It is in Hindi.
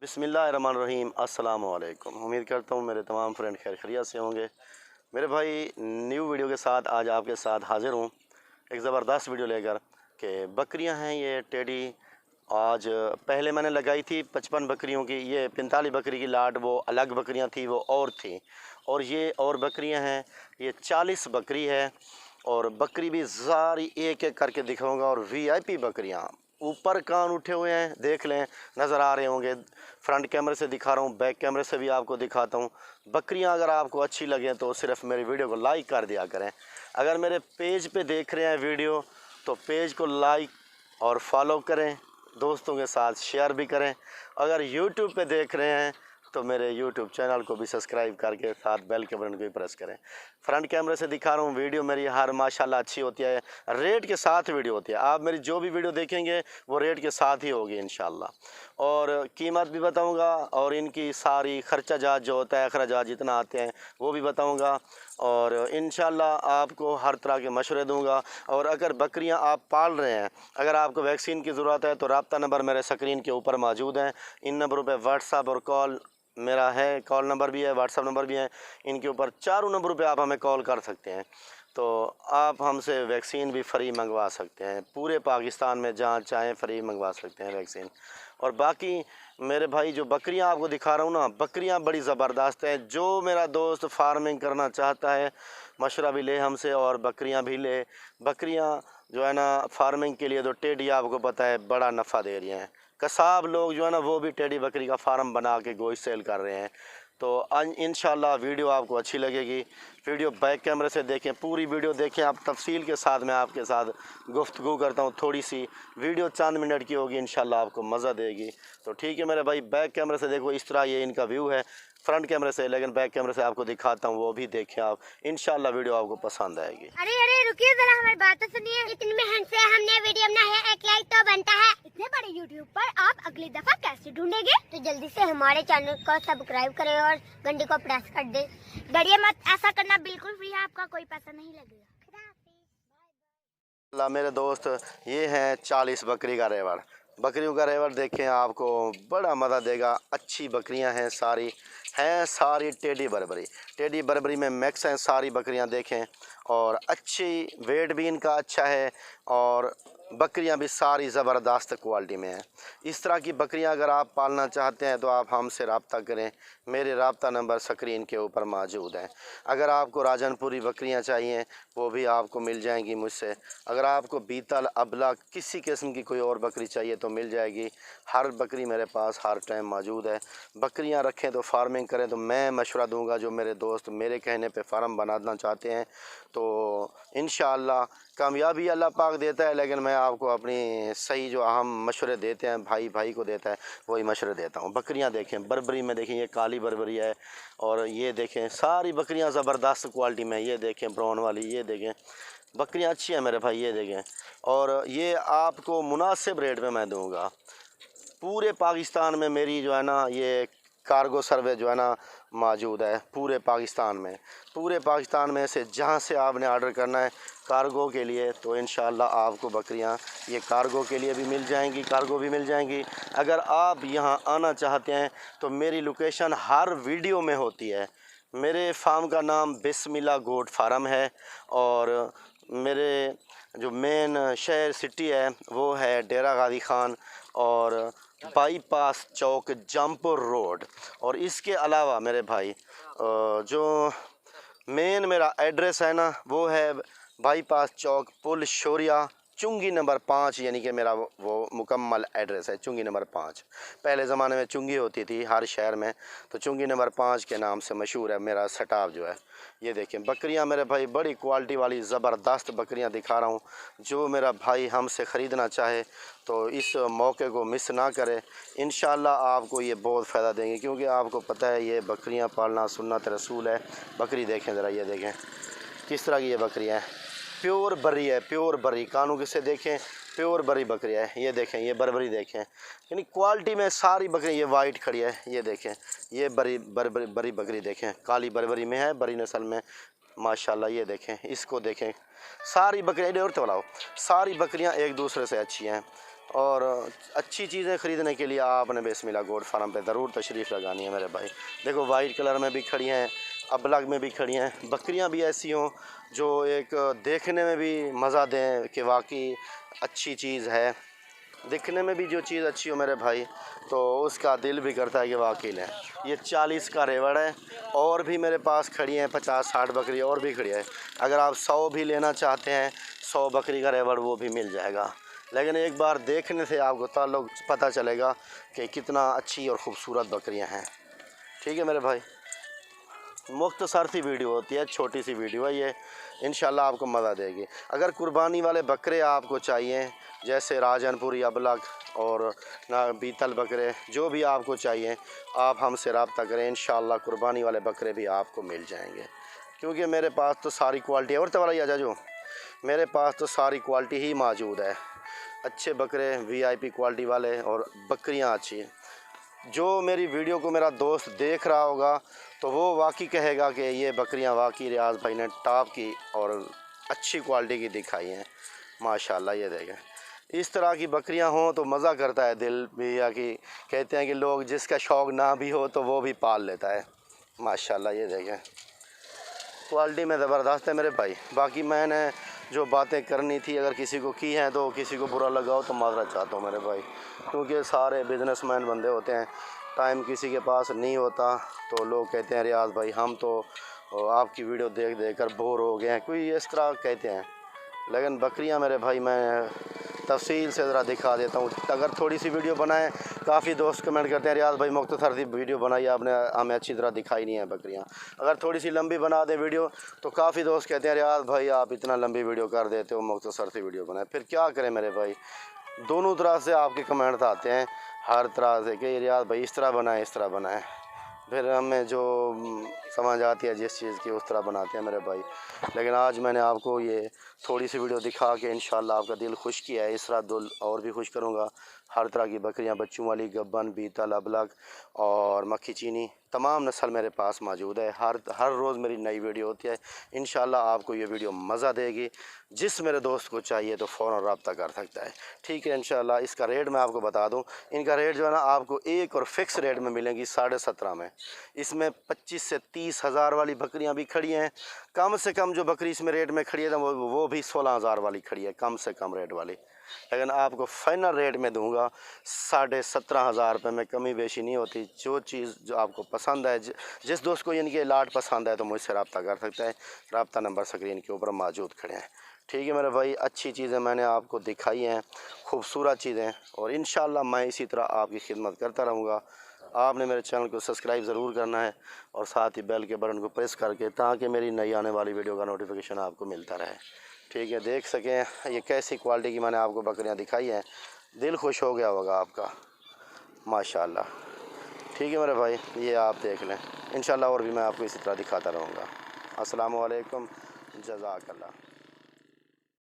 बिस्मिल्लाहिर्रहमानिर्रहीम। अस्सलाम वालेकुम। उम्मीद करता हूँ मेरे तमाम फ्रेंड खैर खैरियत से होंगे। मेरे भाई न्यू वीडियो के साथ आज आपके साथ हाज़िर हूँ एक ज़बरदस्त वीडियो लेकर कि बकरियाँ हैं ये टेडी। आज पहले मैंने लगाई थी 55 बकरियों की, ये 45 बकरी की लाट वो अलग बकरियाँ थी, वो और थी। और ये और बकरियाँ हैं, ये 40 बकरी है। और बकरी भी सारी एक एक करके दिखाऊंगा। और वीआईपी बकरियाँ ऊपर कान उठे हुए हैं, देख लें, नज़र आ रहे होंगे। फ्रंट कैमरे से दिखा रहा हूँ, बैक कैमरे से भी आपको दिखाता हूँ। बकरियाँ अगर आपको अच्छी लगें तो सिर्फ मेरी वीडियो को लाइक कर दिया करें। अगर मेरे पेज पे देख रहे हैं वीडियो तो पेज को लाइक और फॉलो करें, दोस्तों के साथ शेयर भी करें। अगर यूट्यूब पे देख रहे हैं तो मेरे यूट्यूब चैनल को भी सब्सक्राइब करके साथ बेल के बटन को भी प्रेस करें। फ्रंट कैमरे से दिखा रहा हूँ, वीडियो मेरी हर माशाल्लाह अच्छी होती है, रेट के साथ वीडियो होती है। आप मेरी जो भी वीडियो देखेंगे वो रेट के साथ ही होगी इंशाल्लाह। और कीमत भी बताऊंगा और इनकी सारी खर्चा जात जो होता है, अखराजात जितना आते हैं वो भी बताऊंगा। और इंशाल्लाह आपको हर तरह के मशवरे दूंगा। और अगर बकरियां आप पाल रहे हैं, अगर आपको वैक्सीन की ज़रूरत है तो रब्ता नंबर मेरे स्क्रीन के ऊपर मौजूद है। इन नंबरों पर व्हाट्सअप और कॉल मेरा है, कॉल नंबर भी है, व्हाट्सअप नंबर भी है। इनके ऊपर चारों नंबरों पे आप हमें कॉल कर सकते हैं। तो आप हमसे वैक्सीन भी फ्री मंगवा सकते हैं, पूरे पाकिस्तान में जहाँ चाहें फ्री मंगवा सकते हैं वैक्सीन। और बाकी मेरे भाई जो बकरियां आपको दिखा रहा हूँ ना, बकरियां बड़ी ज़बरदस्त हैं। जो मेरा दोस्त फार्मिंग करना चाहता है मशवरा भी ले हमसे और बकरियां भी ले। बकरियां जो है ना फार्मिंग के लिए तो टेडी आपको पता है बड़ा नफ़ा दे रही हैं। कसाब लोग जो है ना वो भी टेडी बकरी का फार्म बना के गोश्त सेल कर रहे हैं। तो इंशाल्लाह वीडियो आपको अच्छी लगेगी। वीडियो बैक कैमरे से देखें, पूरी वीडियो देखें, आप तफसील के साथ मैं आपके साथ गुफ्तगू करता हूँ। थोड़ी सी वीडियो चंद मिनट की होगी, इंशाल्लाह आपको मज़ा देगी। तो ठीक है मेरे भाई, बैक कैमरे से देखो, इस तरह ये इनका व्यू है फ्रंट कैमरे से, लेकिन बैक कैमरे से आपको दिखाता हूँ, वो भी देखें आप। इंशाल्लाह वीडियो आपको पसंद आएगी। अरे अरे रुकिए जरा, हमारी बात तो सुनिए। इतनी मेहनत से हमने वीडियो बनाई है, एक लाइक तो बनता है। इतने बड़े यूट्यूब पर आप अगली दफा कैसे ढूंढेंगे? तो जल्दी से हमारे चैनल को सब्सक्राइब करें और घंटी को प्रेस कर दे। डरिए मत, ऐसा करना बिल्कुल फ्री है, आपका कोई पैसा नहीं लगेगा। मेरे दोस्त ये हैं 40 बकरी का रेवड़। बकरियों का रेवड़ देखें, आपको बड़ा मज़ा देगा। अच्छी बकरियां हैं, सारी टेडी बरबरी में मिक्स हैं सारी बकरियां देखें। और अच्छी वेट भी इनका अच्छा है और बकरियां भी सारी ज़बरदस्त क्वालिटी में हैं। इस तरह की बकरियां अगर आप पालना चाहते हैं तो आप हमसे रब्ता करें, मेरे रब्ता नंबर स्क्रीन के ऊपर मौजूद है। अगर आपको राजनपुरी बकरियां चाहिए वो भी आपको मिल जाएंगी मुझसे। अगर आपको बीतल अबला किसी किस्म की कोई और बकरी चाहिए तो मिल जाएगी। हर बकरी मेरे पास हर टाइम मौजूद है। बकरियां रखें तो फार्मिंग करें तो मैं मशवरा दूंगा, जो मेरे दोस्त मेरे कहने पे फार्म बनाना चाहते हैं तो इंशाअल्लाह कामयाबी अल्लाह पाक देता है। लेकिन मैं आपको अपनी सही जो अहम मशवरे देते हैं, भाई भाई को देता है, वही मशवरे देता हूँ। बकरियां देखें, बरबरी में देखें, ये काली बरबरी है। और ये देखें सारी बकरियां ज़बरदस्त क्वालिटी में, ये देखें ब्राउन वाली, ये देखें बकरियां अच्छी हैं मेरे भाई, ये देखें। और ये आपको मुनासिब रेट में मैं दूंगा। पूरे पाकिस्तान में मेरी जो है ना ये कार्गो सर्वे जो है ना मौजूद है पूरे पाकिस्तान में से जहाँ से आपने ऑर्डर करना है कार्गो के लिए तो इंशाल्लाह आपको बकरियाँ ये कार्गो के लिए भी मिल जाएंगी, कार्गो भी मिल जाएंगी। अगर आप यहाँ आना चाहते हैं तो मेरी लोकेशन हर वीडियो में होती है। मेरे फार्म का नाम बिस्मिल्लाह गोट फार्म है और मेरे जो मेन शहर सिटी है वो है डेरा गाजी खान और बाईपास चौक जमपुर रोड। और इसके अलावा मेरे भाई जो मेन मेरा एड्रेस है ना वो है बाईपास चौक पुल शोरिया चुंगी नंबर 5, यानी कि मेरा वो मुकम्मल एड्रेस है चुंगी नंबर 5। पहले ज़माने में चुंगी होती थी हर शहर में, तो चुंगी नंबर 5 के नाम से मशहूर है मेरा स्टाफ जो है। ये देखें बकरियां मेरे भाई बड़ी क्वालिटी वाली ज़बरदस्त बकरियां दिखा रहा हूँ। जो मेरा भाई हमसे ख़रीदना चाहे तो इस मौके को मिस ना करे। इंशाल्लाह आपको ये बहुत फ़ायदा देंगे, क्योंकि आपको पता है ये बकरियां पालना सुन्नत रसूल है। बकरी देखें ज़रा, ये देखें किस तरह की ये बकरियाँ हैं, प्योर बरी है, प्योर बरी। कानों के से देखें प्योर बरी बकरी है। ये देखें ये बरबरी देखें, यानी क्वालिटी में सारी बकरी। ये वाइट खड़ी है, ये देखें ये बरी बकरी देखें, काली बरबरी में है, बरी नस्ल में माशाल्लाह। ये देखें इसको देखें, सारी बकरियाँ और तोलाओ, सारी बकरियाँ एक दूसरे से अच्छी हैं। और अच्छी चीज़ें ख़रीदने के लिए आपने बिस्मिल्लाह गोट फार्म पे ज़रूर तशरीफ़ लगानी है मेरे भाई। देखो वाइट कलर में भी खड़ी हैं, अबलग में भी खड़ी हैं। बकरियां भी ऐसी हों जो एक देखने में भी मज़ा दें कि वाकई अच्छी चीज़ है, दिखने में भी जो चीज़ अच्छी हो मेरे भाई तो उसका दिल भी करता है कि वाकई लें। ये 40 का रेवड़ है, और भी मेरे पास खड़ी हैं 50-60 बकरी और भी खड़ी है। अगर आप 100 भी लेना चाहते हैं, 100 बकरी का रेवड़ वो भी मिल जाएगा। लेकिन एक बार देखने से आपको ताल्लुक पता चलेगा कि कितना अच्छी और ख़ूबसूरत बकरियां हैं। ठीक है मेरे भाई, मुख्तसर सी वीडियो होती है, छोटी सी वीडियो है ये, इंशाल्लाह आपको मज़ा देगी। अगर कुर्बानी वाले बकरे आपको चाहिए, जैसे राजनपुरी अबलग और ना बीतल बकरे, जो भी आपको चाहिए आप हमसे रब्ता करें, इंशाल्लाह कुर्बानी वाले बकरे भी आपको मिल जाएंगे। क्योंकि मेरे पास तो सारी क्वालिटी है। और तवाला आजा जो मेरे पास तो सारी क्वालिटी ही मौजूद है, अच्छे बकरे VIP क्वालिटी वाले और बकरियां अच्छी। जो मेरी वीडियो को मेरा दोस्त देख रहा होगा तो वो वाकई कहेगा कि ये बकरियां वाकई रियाज भाई ने टॉप की और अच्छी क्वालिटी की दिखाई हैं माशाल्लाह। ये देखें, इस तरह की बकरियां हों तो मज़ा करता है दिल भी, या कि कहते हैं कि लोग जिसका शौक़ ना भी हो तो वो भी पाल लेता है माशाल्लाह। ये देखें, क्वालिटी में ज़बरदस्त है मेरे भाई। बाकी मैंने जो बातें करनी थी अगर किसी को की हैं तो किसी को बुरा लगा हो तो माज़रत चाहता हूँ मेरे भाई, क्योंकि सारे बिजनेसमैन बंदे होते हैं, टाइम किसी के पास नहीं होता तो लोग कहते हैं रियाज भाई हम तो आपकी वीडियो देख देख कर बोर हो गए हैं, कोई इस तरह कहते हैं। लेकिन बकरियां मेरे भाई मैं तफसील से ज़रा दिखा देता हूँ। अगर थोड़ी सी वीडियो बनाएं, काफ़ी दोस्त कमेंट करते हैं रियाज भाई मुख्तसर सी वीडियो बनाई आपने, हमें अच्छी तरह दिखाई नहीं है बकरियां। अगर थोड़ी सी लंबी बना दें वीडियो तो काफ़ी दोस्त कहते हैं रियाज भाई आप इतना लंबी वीडियो कर देते हो, मुख्तसर सी वीडियो बनाए। फिर क्या करें मेरे भाई, दोनों तरह से आपके कमेंट आते हैं, हर तरह से कि रियाज भाई इस तरह बनाएँ इस तरह बनाएँ। फिर हमें जो समझ आती है जिस चीज़ की उस तरह बनाते हैं मेरे भाई। लेकिन आज मैंने आपको ये थोड़ी सी वीडियो दिखा के इंशाल्लाह आपका दिल खुश किया है, इस तरह दिल और भी खुश करूँगा। हर तरह की बकरियां, बच्चों वाली, गब्बन, बीतल, अबलग और मक्खी चीनी, तमाम नस्ल मेरे पास मौजूद है। हर रोज़ मेरी नई वीडियो होती है। इंशाल्लाह आपको ये वीडियो मज़ा देगी। जिस मेरे दोस्त को चाहिए तो फ़ौरन रब्ता कर सकता है। ठीक है इंशाल्लाह। इसका रेट मैं आपको बता दूं, इनका रेट जो है ना आपको एक और फिक्स रेट में मिलेंगी 17.5 में। इसमें 25 से 30 हज़ार वाली बकरियां भी खड़ी हैं। कम से कम जो बकरी इसमें रेट में खड़ी है वो भी 16,000 वाली खड़ी है, कम से कम रेट वाली। लेकिन आपको फाइनल रेट में दूंगा 17,500 रुपये में, कमी बेशी नहीं होती। जो चीज़ जो आपको पसंद है, जिस दोस्त को यानी कि लाट पसंद है तो मुझसे रब्ता कर सकता है। रब्ता नंबर स्क्रीन के ऊपर मौजूद खड़े हैं। ठीक है मेरे भाई, अच्छी चीज़ें मैंने आपको दिखाई हैं, खूबसूरत चीज़ें, और इंशाल्लाह मैं इसी तरह आपकी खिदमत करता रहूँगा। आपने मेरे चैनल को सब्सक्राइब ज़रूर करना है और साथ ही बेल के बटन को प्रेस करके, ताकि मेरी नई आने वाली वीडियो का नोटिफिकेशन आपको मिलता रहे। ठीक है, देख सकें ये कैसी क्वालिटी की मैंने आपको बकरियां दिखाई हैं, दिल खुश हो गया होगा आपका माशाल्लाह। ठीक है मेरे भाई, ये आप देख लें, इंशाल्लाह और भी मैं आपको इसी तरह दिखाता रहूँगा। अस्सलामु अलैकुम, जज़ाकल्लाह।